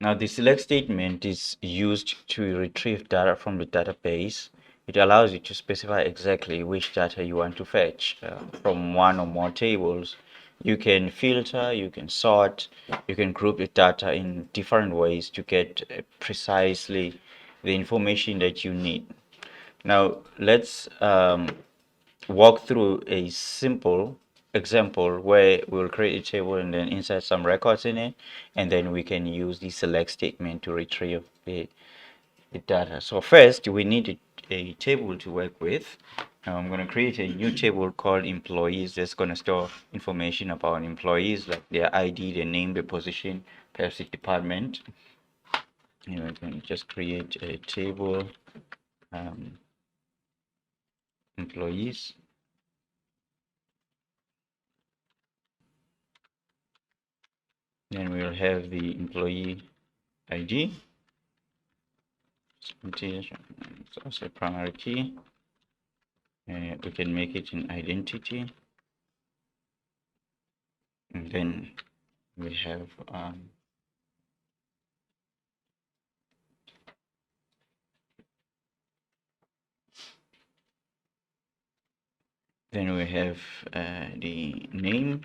Now, the select statement is used to retrieve data from the database. It allows you to specify exactly which data you want to fetch from one or more tables. You can filter, you can sort, you can group the data in different ways to get precisely the information that you need. Now, let's walk through a simple example where we'll create a table and then insert some records in it, and then we can use the select statement to retrieve the data. So first we need a table to work with. Now I'm going to create a new table called employees that's going to store information about employees, like their ID, their name, their position, perhaps the department. And we're going to just create a table, employees. Then we'll have the employee ID. It's also a primary key. We can make it an identity. And then we have the name.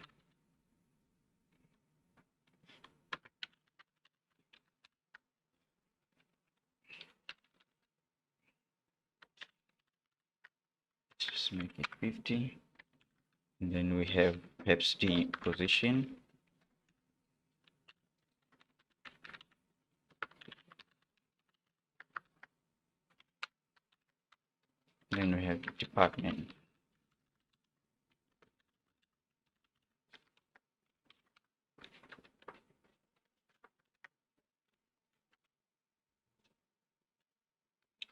Just make it 50. And then we have perhaps the position. Then we have the department.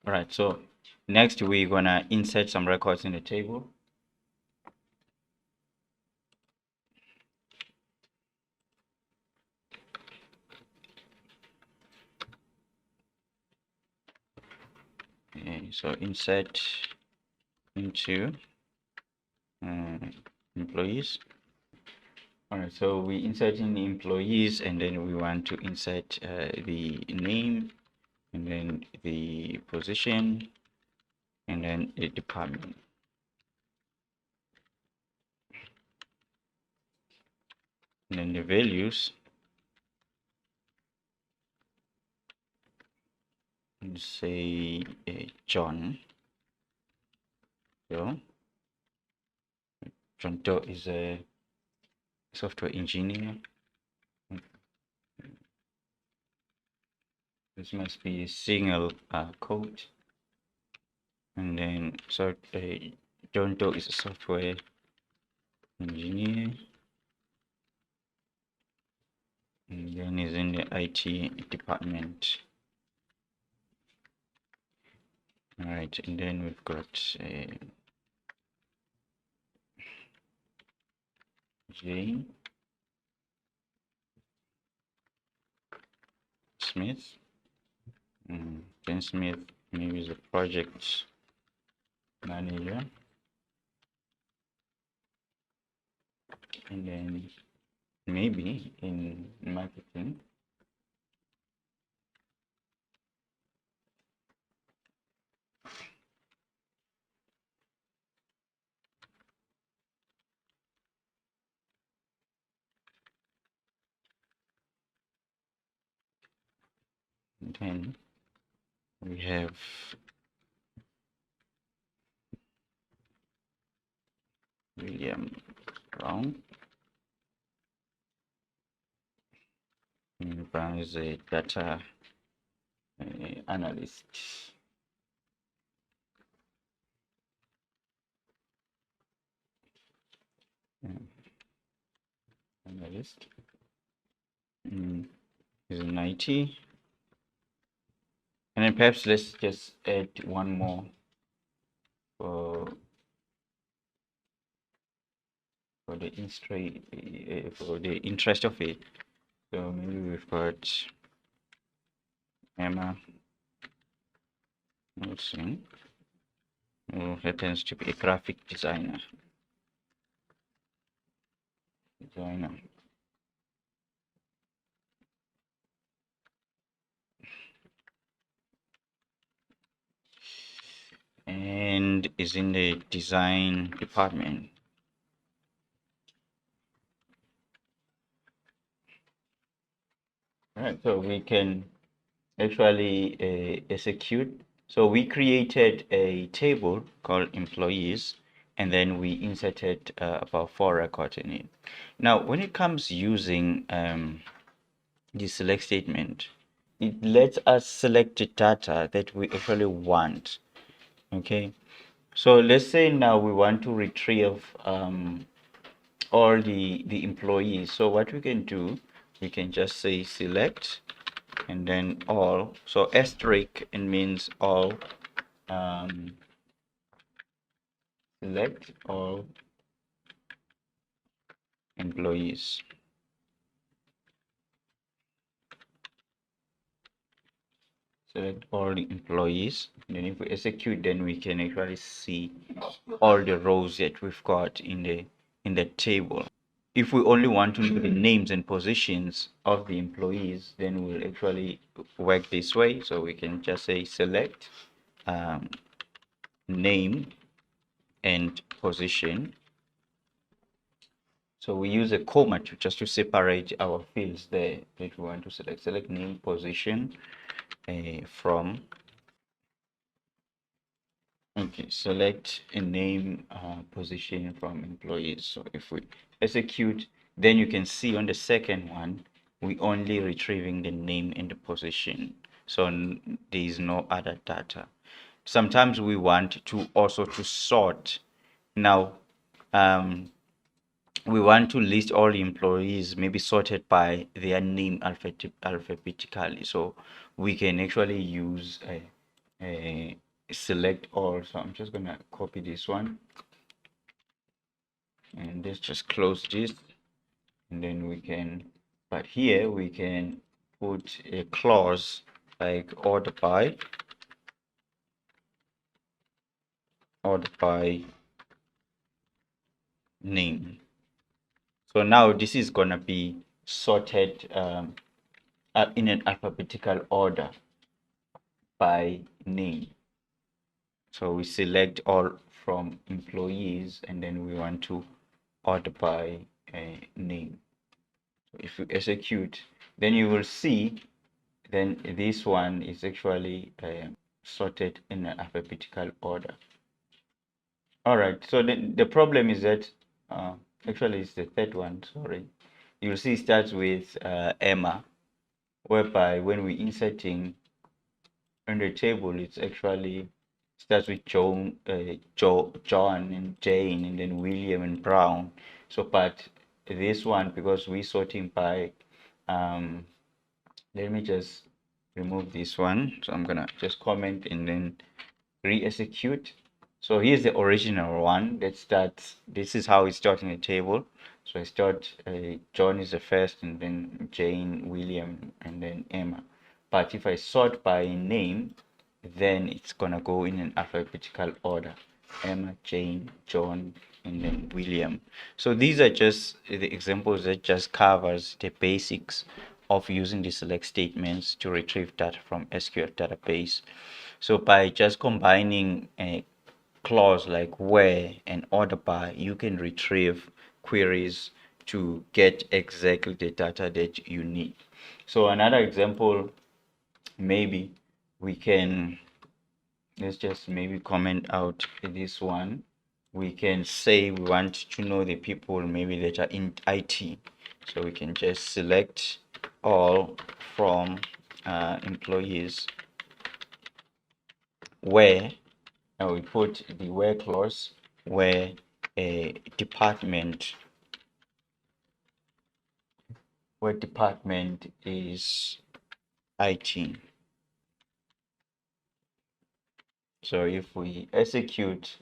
All right, so next we're gonna insert some records in the table. Okay, so insert into employees. All right, so we insert in the employees, and then we want to insert the name, and then the position, and then the department. And then the values, let's say John. So John Doe is a software engineer. This must be a single code. And then John Doe is a software engineer. And then he's in the IT department. All right, and then we've got Jane Smith. Jane Smith maybe is a project manager. And then maybe in marketing. And then we have William Brown. Brown is a data analyst. Analyst. Is an IT. And then perhaps let's just add one more for the interest of it. So maybe we've got Emma Wilson, who happens to be a graphic designer. and is in the design department. All right, so we can actually execute. So we created a table called employees, and then we inserted about 4 records in it. Now, when it comes using the select statement, it lets us select the data that we actually want. Okay, so let's say now we want to retrieve all the employees. So what we can do, we can just say select and then all. So asterisk, it means all. um, Select all employees. Select all the employees. Then if we execute, then we can actually see all the rows that we've got in the table. If we only want to know the names and positions of the employees, then we'll actually work this way. So we can just say select um, name and position. So we use a comma to just to separate our fields there that we want to select. Select name, position from. Okay, select a name, position from employees. So if we execute, then you can see on the second one, we only retrieving the name and the position. So there is no other data. Sometimes we want to also to sort. Now, we want to list all the employees maybe sorted by their name alphabetically. So we can actually use a select all. So I'm just gonna copy this one and let's just close this, and then we can, but here we can put a clause like order by name. So now this is gonna be sorted in an alphabetical order by name. So we select all from employees, and then we want to order by name. So if you execute, then you will see then this one is actually sorted in an alphabetical order. All right, so the problem is that actually it's the third one, sorry. You'll see it starts with Emma, whereby when we're inserting in the table, it's actually starts with John, John and Jane, and then William and Brown. So, but this one, because we're sorting by, let me just remove this one. So I'm gonna just comment and then re-execute. So here's the original one that starts. This is how it starts in the table. So I start. John is the first, and then Jane, William, and then Emma. But if I sort by name, then it's gonna go in an alphabetical order: Emma, Jane, John, and then William. So these are just the examples that just covers the basics of using the select statements to retrieve data from SQL database. So by just combining a clause like where and order by, you can retrieve queries to get exactly the data that you need. So another example, maybe we can, let's just maybe comment out this one. We can say we want to know the people maybe that are in IT. So we can just select all from employees where, and we put the where clause where a department is IT. So if we execute,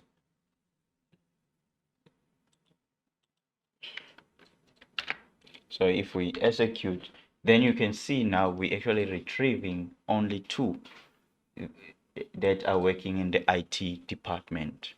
then you can see now we actually retrieving only two that are working in the IT department.